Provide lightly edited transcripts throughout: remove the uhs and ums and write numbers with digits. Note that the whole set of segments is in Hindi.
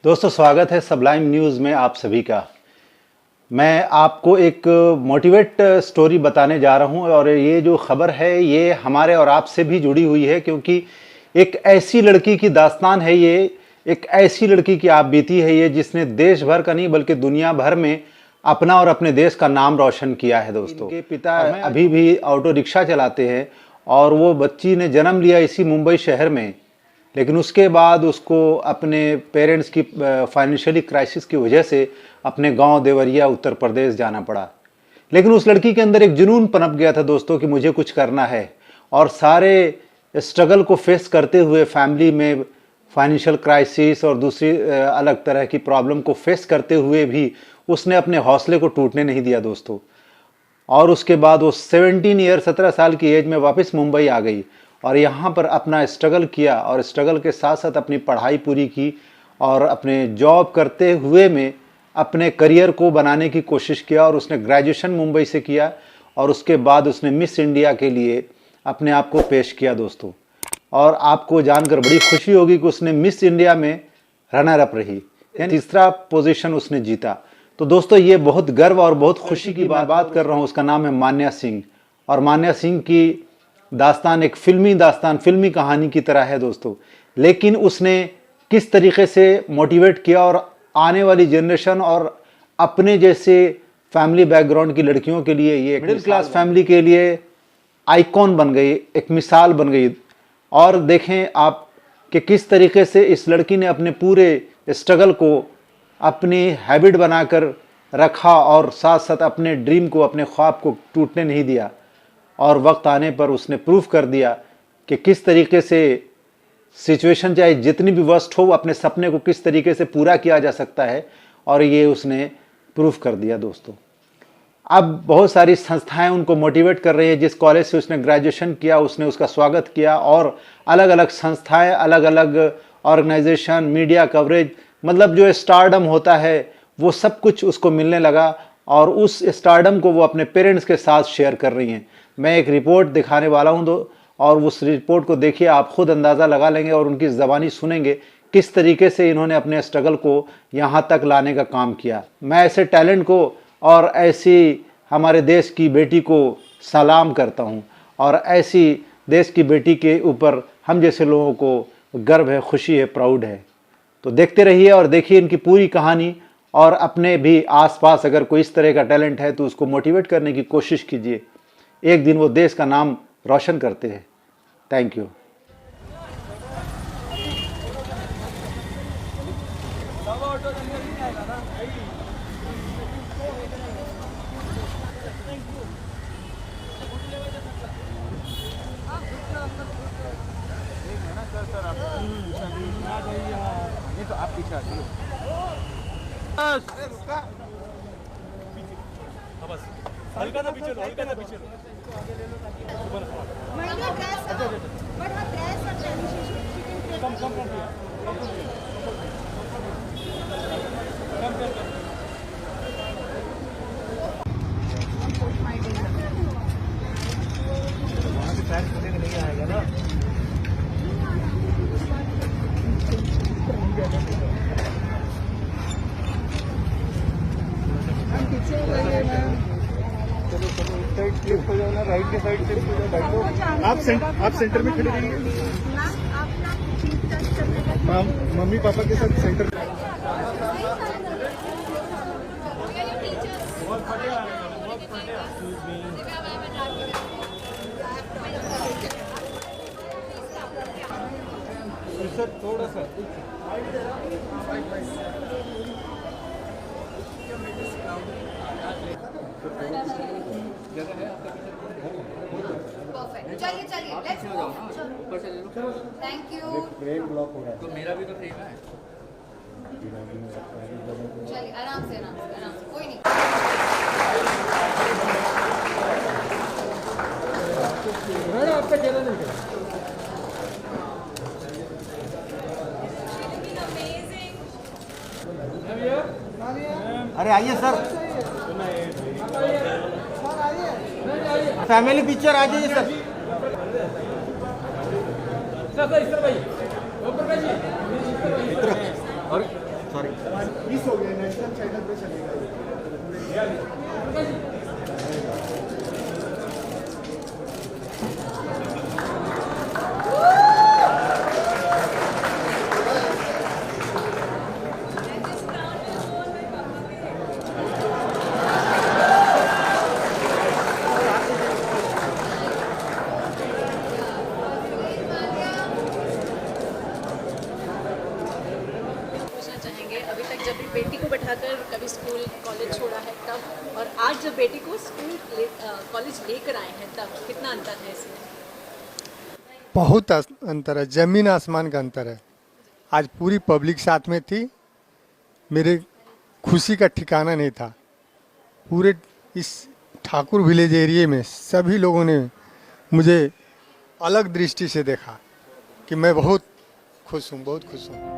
दोस्तों स्वागत है सबलाइम न्यूज़ में आप सभी का। मैं आपको एक मोटिवेट स्टोरी बताने जा रहा हूं और ये जो खबर है ये हमारे और आपसे भी जुड़ी हुई है, क्योंकि एक ऐसी लड़की की दास्तान है ये, एक ऐसी लड़की की आप बीती है ये जिसने देश भर का नहीं बल्कि दुनिया भर में अपना और अपने देश का नाम रोशन किया है। दोस्तों के पिता अभी भी ऑटो रिक्शा चलाते हैं और वो बच्ची ने जन्म लिया इसी मुंबई शहर में, लेकिन उसके बाद उसको अपने पेरेंट्स की फाइनेंशियली क्राइसिस की वजह से अपने गांव देवरिया उत्तर प्रदेश जाना पड़ा। लेकिन उस लड़की के अंदर एक जुनून पनप गया था दोस्तों कि मुझे कुछ करना है, और सारे स्ट्रगल को फेस करते हुए फैमिली में फाइनेंशियल क्राइसिस और दूसरी अलग तरह की प्रॉब्लम को फेस करते हुए भी उसने अपने हौसले को टूटने नहीं दिया दोस्तों। और उसके बाद वो 17 साल की एज में वापस मुंबई आ गई और यहाँ पर अपना स्ट्रगल किया और स्ट्रगल के साथ साथ अपनी पढ़ाई पूरी की और अपने जॉब करते हुए में अपने करियर को बनाने की कोशिश किया। और उसने ग्रेजुएशन मुंबई से किया और उसके बाद उसने मिस इंडिया के लिए अपने आप को पेश किया दोस्तों। और आपको जानकर बड़ी खुशी होगी कि उसने मिस इंडिया में रनर अप रही, यानी तीसरा पोजीशन उसने जीता। तो दोस्तों ये बहुत गर्व और बहुत खुशी की बात कर रहा हूँ। उसका नाम है मान्या सिंह, और मान्या सिंह की दास्तान एक फिल्मी कहानी की तरह है दोस्तों। लेकिन उसने किस तरीके से मोटिवेट किया और आने वाली जनरेशन और अपने जैसे फैमिली बैकग्राउंड की लड़कियों के लिए ये मिडिल क्लास फैमिली के लिए आइकॉन बन गई, एक मिसाल बन गई। और देखें आप कि किस तरीके से इस लड़की ने अपने पूरे स्ट्रगल को अपनी हैबिट बनाकर रखा और साथ साथ अपने ड्रीम को, अपने ख्वाब को टूटने नहीं दिया। और वक्त आने पर उसने प्रूफ कर दिया कि किस तरीके से सिचुएशन चाहे जितनी भी वर्स्ट हो, अपने सपने को किस तरीके से पूरा किया जा सकता है, और ये उसने प्रूफ कर दिया दोस्तों। अब बहुत सारी संस्थाएं उनको मोटिवेट कर रही है। जिस कॉलेज से उसने ग्रेजुएशन किया उसने उसका स्वागत किया, और अलग अलग संस्थाएं, अलग अलग ऑर्गेनाइजेशन, मीडिया कवरेज, मतलब जो स्टारडम होता है वो सब कुछ उसको मिलने लगा। और उस स्टारडम को वो अपने पेरेंट्स के साथ शेयर कर रही हैं। मैं एक रिपोर्ट दिखाने वाला हूं और उस रिपोर्ट को देखिए, आप खुद अंदाज़ा लगा लेंगे और उनकी ज़बानी सुनेंगे किस तरीके से इन्होंने अपने स्ट्रगल को यहाँ तक लाने का काम किया। मैं ऐसे टैलेंट को और ऐसी हमारे देश की बेटी को सलाम करता हूँ, और ऐसी देश की बेटी के ऊपर हम जैसे लोगों को गर्व है, खुशी है, प्राउड है। तो देखते रहिए और देखिए इनकी पूरी कहानी, और अपने भी आसपास अगर कोई इस तरह का टैलेंट है तो उसको मोटिवेट करने की कोशिश कीजिए। एक दिन वो देश का नाम रोशन करते हैं। Thank you. तो आप पीछे आ जाइए। बस हल्का ना पीछे लो, हल्का ना पीछे लो। कम कम कम वहाँ से ट्रैक होने का नहीं आएगा ना। चलो चलो इस साइड शिफ्ट हो जाओ ना, राइट के साइड शिफ्ट हो जाओ। बैठो आप सेंटर में खड़े रहिए। मम्मी पापा के साथ सेंटर। सर थोड़ा सा चलिए चलिए लेट्स गो। ऊपर से ले लो। Thank you. फ्रेम ब्लॉक हो रहा है तो मेरा भी तो फ्रेम है। चलिए आराम से कोई नहीं। आपका चेहरा नहीं। अरे आइए सर, फैमिली पिक्चर आ जाइए सर। सर भाई और सॉरी मिस हो गया, नेशनल चैनल पे चलेगा। पूछना चाहेंगे, अभी तक जब भी बेटी को बैठाकर कभी स्कूल कॉलेज छोड़ा है तब, और आज जब बेटी को स्कूल कॉलेज लेकर आए हैं तब, कितना अंतर है इसमें? बहुत अंतर है, जमीन आसमान का अंतर है। आज पूरी पब्लिक साथ में थी, मेरे खुशी का ठिकाना नहीं था। पूरे इस ठाकुर विलेज एरिया में सभी लोगों ने मुझे अलग दृष्टि से देखा कि मैं बहुत खुश हूँ, बहुत खुश हूँ।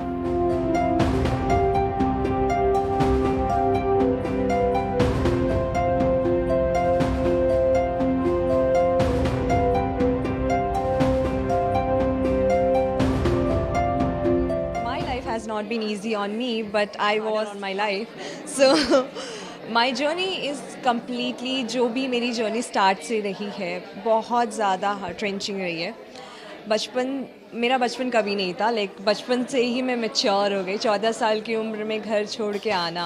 My life has not been easy on me, but I was on my life. So my journey is completely, जो भी मेरी जर्नी स्टार्ट से रही है बहुत ज़्यादा ट्रेंचिंग रही है। मेरा बचपन कभी नहीं था, बचपन से ही मैं मैच्योर हो गई। 14 साल की उम्र में घर छोड़ के आना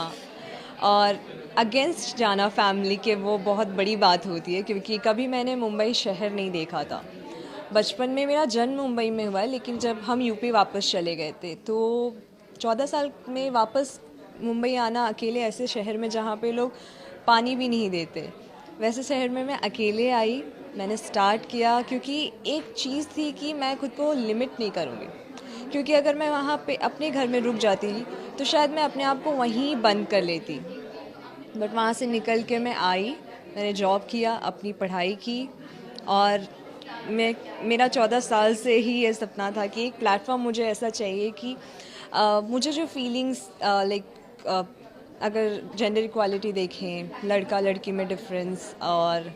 और अगेंस्ट जाना फैमिली के, वो बहुत बड़ी बात होती है, क्योंकि कभी मैंने मुंबई शहर नहीं देखा था। बचपन में मेरा जन्म मुंबई में हुआ है, लेकिन जब हम यूपी वापस चले गए थे तो 14 साल में वापस मुंबई आना अकेले, ऐसे शहर में जहाँ पे लोग पानी भी नहीं देते, वैसे शहर में मैं अकेले आई। मैंने स्टार्ट किया क्योंकि एक चीज़ थी कि मैं खुद को लिमिट नहीं करूँगी, क्योंकि अगर मैं वहाँ पे अपने घर में रुक जाती तो शायद मैं अपने आप को वहीं बंद कर लेती। बट वहाँ से निकल के मैं आई, मैंने जॉब किया, अपनी पढ़ाई की, और मेरा 14 साल से ही ये सपना था कि एक प्लेटफॉर्म मुझे ऐसा चाहिए कि मुझे जो फीलिंग्स अगर जेंडर इक्वालिटी देखें, लड़का लड़की में डिफरेंस, और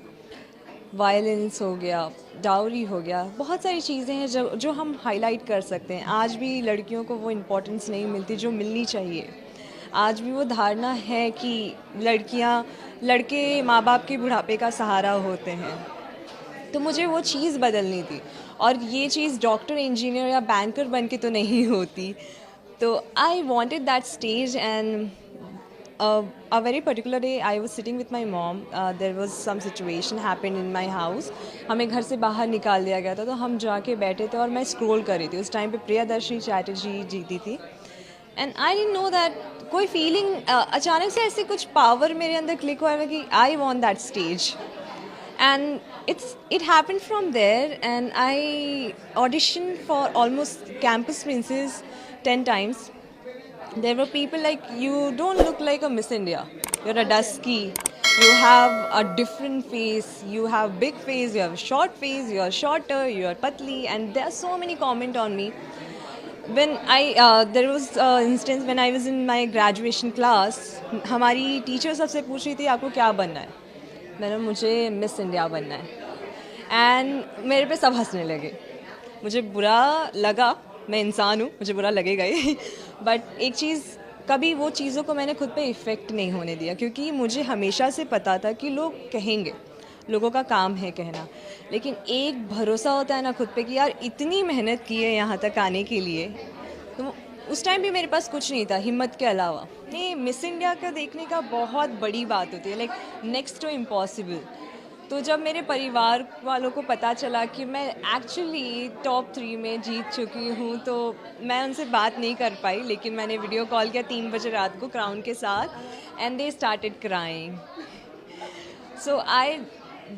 वायलेंस हो गया, डाउरी हो गया, बहुत सारी चीज़ें हैं जो हम हाईलाइट कर सकते हैं। आज भी लड़कियों को वो इम्पोर्टेंस नहीं मिलती जो मिलनी चाहिए। आज भी वो धारणा है कि लड़के माँ बाप के बुढ़ापे का सहारा होते हैं। तो मुझे वो चीज़ बदलनी थी, और ये चीज़ डॉक्टर, इंजीनियर या बैंकर बन के तो नहीं होती। तो I wanted that stage, and a very particular day I was sitting with my mom. There was some situation happened in my house. हमें घर से बाहर निकाल दिया गया था, तो हम जाके बैठे थे और मैं स्क्रॉल कर रही थी। उस टाइम पे प्रियदर्शनी चैटर्जी जीती थी, and I didn't know that कोई फीलिंग अचानक से ऐसे कुछ पावर मेरे अंदर क्लिक हुआ कि I want that stage, and it happened from there, and I auditioned for almost Campus Princess 10 times. There were people like, you don't look like a Miss India, you're a dusky, you have a different face, you have big face, you have a short face, you are shorter, you are patli, and there are so many comment on me. When there was instance when I was in my graduation class, हमारी टीचर सबसे पूछ रही थी आपको क्या बनना है, मैंने मुझे मिस इंडिया बनना है, एंड मेरे पे सब हंसने लगे। मुझे बुरा लगा, मैं इंसान हूँ, मुझे बुरा लगेगा ही, बट एक चीज़, कभी वो चीज़ों को मैंने खुद पे इफ़ेक्ट नहीं होने दिया, क्योंकि मुझे हमेशा से पता था कि लोग कहेंगे, लोगों का काम है कहना, लेकिन एक भरोसा होता है ना खुद पे कि यार इतनी मेहनत की है यहाँ तक आने के लिए। तो उस टाइम भी मेरे पास कुछ नहीं था हिम्मत के अलावा। नहीं, मिस इंडिया का देखने का बहुत बड़ी बात होती है, लाइक नेक्स्ट टू इम्पॉसिबल। तो जब मेरे परिवार वालों को पता चला कि मैं एक्चुअली टॉप 3 में जीत चुकी हूँ, तो मैं उनसे बात नहीं कर पाई, लेकिन मैंने वीडियो कॉल किया 3 बजे रात को क्राउन के साथ, and they started crying. So I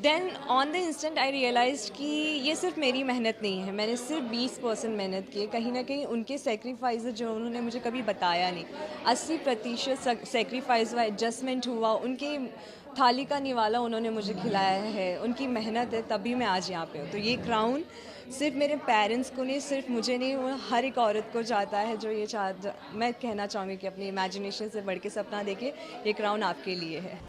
then on the instant I realized कि ये सिर्फ मेरी मेहनत नहीं है, मैंने सिर्फ 20% मेहनत की है। कहीं ना कहीं उनके सेक्रीफाइस जो उन्होंने मुझे कभी बताया नहीं, 80% सेक्रीफाइस हुआ, एडजस्टमेंट हुआ, उनके थाली का निवाला उन्होंने मुझे खिलाया है, उनकी मेहनत है, तभी मैं आज यहाँ पे हूँ। तो ये क्राउन सिर्फ मेरे पेरेंट्स को नहीं, सिर्फ मुझे नहीं, वो हर एक औरत को चाहता है जो मैं कहना चाहूँगी कि अपनी इमेजिनेशन से बढ़ के सपना देखे, ये क्राउन आपके लिए है।